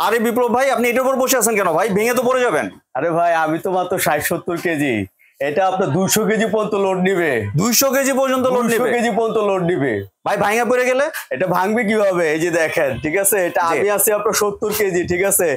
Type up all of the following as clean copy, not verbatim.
আরে বিপ্লব ভাই, আপনি এটার উপর বসে আছেন কেন ভাই? ভেঙে তো পড়ে যাবেন। আরে ভাই আমি তো মাত্র 60-70 কেজি, এটা আপনার 200 কেজি পর্যন্ত লোড নিবে। 200 কেজি পর্যন্ত লোড নিবে? 200 কেজি পর্যন্ত লোড নিবে ভাই। ভাঙা পড়ে গেলে এটা ভাঙবে কিভাবে? এই যে দেখেন, ঠিক আছে, এটা আমি আছি আপনার 70 কেজি, ঠিক আছে,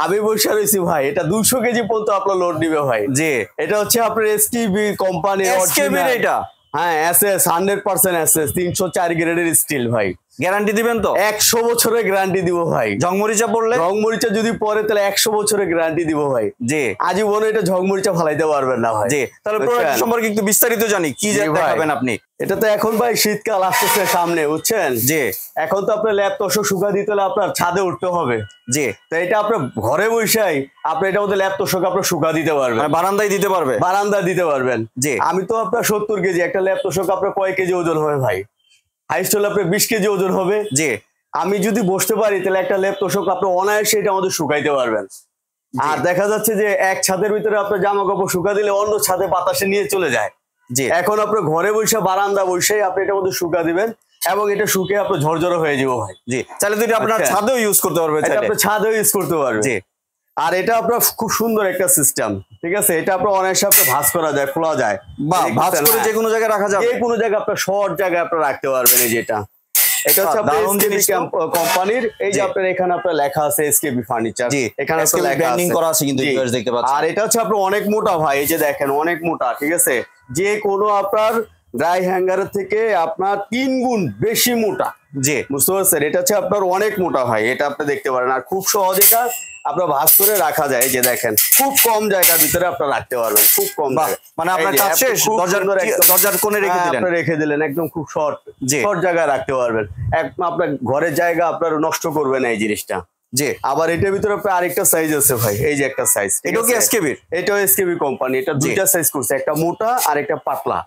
আমি বসে রয়েছি ভাই, এটা 200 কেজি পর্যন্ত আপনার লোড নিবে ভাই। জি, এটা হচ্ছে আপনার এসকেবি কোম্পানি, এসকেবির এটা। হ্যাঁ, এসএস 100% এসএস 304 গ্রেডের স্টিল ভাই। গ্যারান্টি দিবেন তো? 100 বছরের গ্যারান্টি দিব ভাই। ঝংমরিচা পড়লে? ঝংমরিচা যদি পরে তাহলে 100 বছরের গ্যারান্টি দিব ভাই। জি, আজীবনে এটা ঝংমরিচা ফালাইতে পারবেন না ভাই। জি, তাহলে প্রোডাক্ট সম্পর্কে একটু বিস্তারিত জানি, কি দেখাবেন আপনি? এটা তো এখন ভাই শীতকাল আসতেছে সামনে, বুঝছেন? জি, এখন তো আপনার ল্যাপ তোষক শুকা দিতে হলে আপনার ছাদে উঠতে হবে। জি, তো এটা আপনার ঘরে বসেই আপনি এটা মধ্যে ল্যাপ তোষক আপনার শুকা দিতে পারবেন, বারান্দায় দিতে পারবে, বারান্দায় দিতে পারবেন। জি, আমি তো আপনার 70 কেজি, একটা ল্যাপ তোষক আপনার কয় কেজি ওজন হবে ভাই? হাইস্ট হলে আপনার 20 কেজি ওজন হবে। জি, আমি যদি বসতে পারি তাহলে একটা ল্যাপ তোষক আপনি অনায়াসে এটা আমাদের শুকাইতে পারবেন। আর দেখা যাচ্ছে যে এক ছাদের ভিতরে আপনার জামা কাপড় শুকা দিলে অন্য ছাদে বাতাসে নিয়ে চলে যায়। জি, এখন আপনার ঘরে বসে বারান্দা বসে আপনি এটার মধ্যে শুকা দিবেন এবং এটা শুকে আপনার ঝরঝরে হয়ে যাবো ভাই। জি, তাহলে তো এটা আপনার ছাদেও ইউজ করতে পারবে, আপনার ছাদেও ইউজ করতে পারবে। জি, আর এটা আপনার খুব সুন্দর একটা সিস্টেম, ঠিক আছে, এটা আপনার অনায়াসে আপনার ভাঁজ করা যায়, খোলা যায়, বা ভাঁজ করে যে কোনো জায়গায় রাখা যাবে, যে কোনো জায়গায় আপনার শর্ট জায়গায় আপনার রাখতে পারবেন। এই যেটা, এটা হচ্ছে আপনার কোম্পানির, এই যে আপনার এখানে আপনার লেখা আছে এসকেবি ফার্নিচার, এখানে ব্র্যান্ডিং করা আছে কিন্তু দেখতে পাচ্ছেন। আর এটা হচ্ছে আপনার অনেক মোটা ভাই, এই যে দেখেন অনেক মোটা, ঠিক আছে, যে কোনো আপনার ড্রাই হ্যাঙ্গারের থেকে আপনার 3 গুণ বেশি মোটা। জি, বুঝতে পারছেন? এটা হচ্ছে আপনার অনেক মোটা ভাই, এটা আপনি দেখতে পারেন। আর খুব সহজ, এটা আপনার ভাঁজ করে রাখা যায়। এই যে দেখেন, খুব কম জায়গার ভিতরে আপনার রাখতে পারবেন, খুব কম। মানে আপনার কাজ শেষ, দরজার কোণে রেখে দিলেন, একদম খুব শর্ট জায়গায় রাখতে পারবেন। একদম আপনার ঘরের জায়গা আপনার নষ্ট করবে না এই জিনিসটা। জি, আবার এটার ভিতরে আপনার আরেকটা সাইজ আছে ভাই, এই যে একটা সাইজ, এটাও কি এসকেবির? এটাও এসকেবি কোম্পানি, এটা দুইটা সাইজ করছে, একটা মোটা আর একটা পাতলা,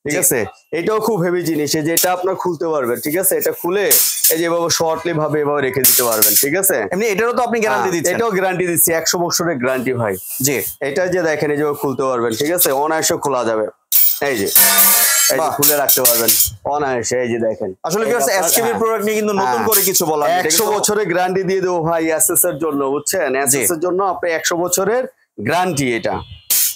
ঠিক আছে। এটাও খুব হেভি জিনিস, এই যে এটা আপনার খুলতে পারবেন, ঠিক আছে, এটা খুলে এই যে এভাবে শর্টলি ভাবে এভাবে রেখে দিতে পারবেন, ঠিক আছে। এমনি এটারও তো আপনি গ্যারান্টি দিচ্ছেন? এটাও গ্যারান্টি দিচ্ছি, 100 বছরের গ্যারান্টি ভাই। জি, এটা যে দেখেন এই যে খুলতে পারবেন, ঠিক আছে, অনায়াসে খোলা যাবে। এই যে খুলে রাখতে পারবেন অনায়াসে। এই যে দেখেন, আসলে এসকেবির প্রোডাক্ট নিয়ে কিন্তু নতুন করে কিছু বলা, 100 বছরের গ্যারান্টি দিয়ে দেবো ভাই এসএস এর জন্য, বুঝছেন? এসএস এর জন্য আপনি 100 বছরের গ্যারান্টি, এটা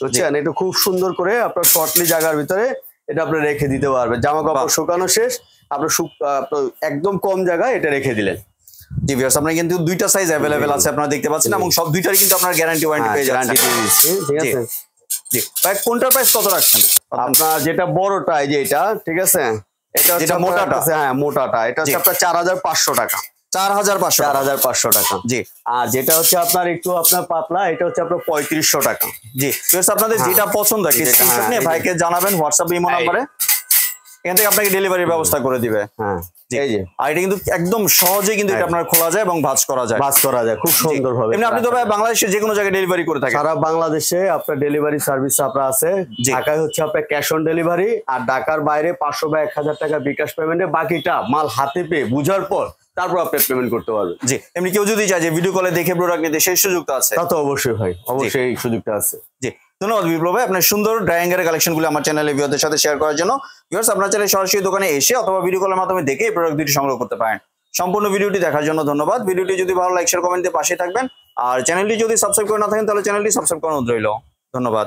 বুঝছেন। এটা খুব সুন্দর করে আপনার শর্টলি জায়গার ভিতরে এটা আপনি রেখে দিতে পারবেন। জামা কাপড় শুকানো শেষ, আপনার একদম কম জায়গায় এটা রেখে দিলেন। জি ভিউয়ার্স, আপনারা কিন্তু দুইটা সাইজ अवेलेबल আছে, আপনারা দেখতে পাচ্ছেন, এবং সব দুইটারই কিন্তু আপনারা গ্যারান্টি ওয়ারেন্টি পেয়ে যাচ্ছেন। ঠিক আছে। জি ভাই, কোনটার প্রাইস কত রাখছেন? আপনার যেটা বড়টা, এই যে এটা, ঠিক আছে, এটা যেটা মোটাটা, হ্যাঁ মোটাটা, এটা হচ্ছে আপনার 4500 টাকা। 4500 টাকা। জি, আর যেটা হচ্ছে আপনার একটু আপনার পাতলা, এটা হচ্ছে আপনার 3500 টাকা। জি ভিউয়ার্স, আপনাদের যেটা পছন্দ হয় স্ক্রিনশট নিয়ে ভাইকে জানাবেন হোয়াটসঅ্যাপ ইমো নম্বরে, এখান থেকে আপনাকে ডেলিভারির ব্যবস্থা করে দিবে। হ্যাঁ, এই যে, আর এটা কিন্তু একদম সহজে কিন্তু এটা আপনার খোলা যায় এবং ভাঁজ করা যায়, খুব সুন্দর ভাবে। এমনি আপনি তো ভাই বাংলাদেশের যে কোনো জায়গায় ডেলিভারি করে থাকেন? সারা বাংলাদেশে আপনার ডেলিভারি সার্ভিস আপনার আছে। ঢাকায় হচ্ছে আপনার ক্যাশ অন ডেলিভারি, আর ঢাকার বাইরে 500 বা 1000 টাকা বিকাশ পেমেন্টে, বাকিটা মাল হাতে পেয়ে বুঝার পর তারপর আপনি পেমেন্ট করতে পারবেন। জি, এমনি কেউ যদি চায় যে ভিডিও কলে দেখে প্রোডাক্ট নিতে, সেই সুযোগটা আছে? তা তো অবশ্যই ভাই, অবশ্যই এই সুযোগটা আছে। জি, ধন্যবাদ বিপ্লব ভাই, আপনার সুন্দর ড্রাই হ্যাঙ্গারের কালেকশনগুলো আমার চ্যানেলে ভিউয়ারদের সাথে শেয়ার করার জন্য। ভিউয়ার্স, আপনারা চাইলে সরাসরি দোকানে এসে অথবা ভিডিও কলের মাধ্যমে দেখে এই প্রোডাক্ট দুটি সংগ্রহ করতে পারেন। সম্পূর্ণ ভিডিওটি দেখার জন্য ধন্যবাদ। ভিডিওটি যদি ভালো লাইক শেয়ার কমেন্ট দিয়ে পাশে থাকবেন, আর চ্যানেলটি যদি সাবস্ক্রাইব করে না থাকেন তাহলে চ্যানেলটি সাবস্ক্রাইব করার অনুরোধ রইল। ধন্যবাদ।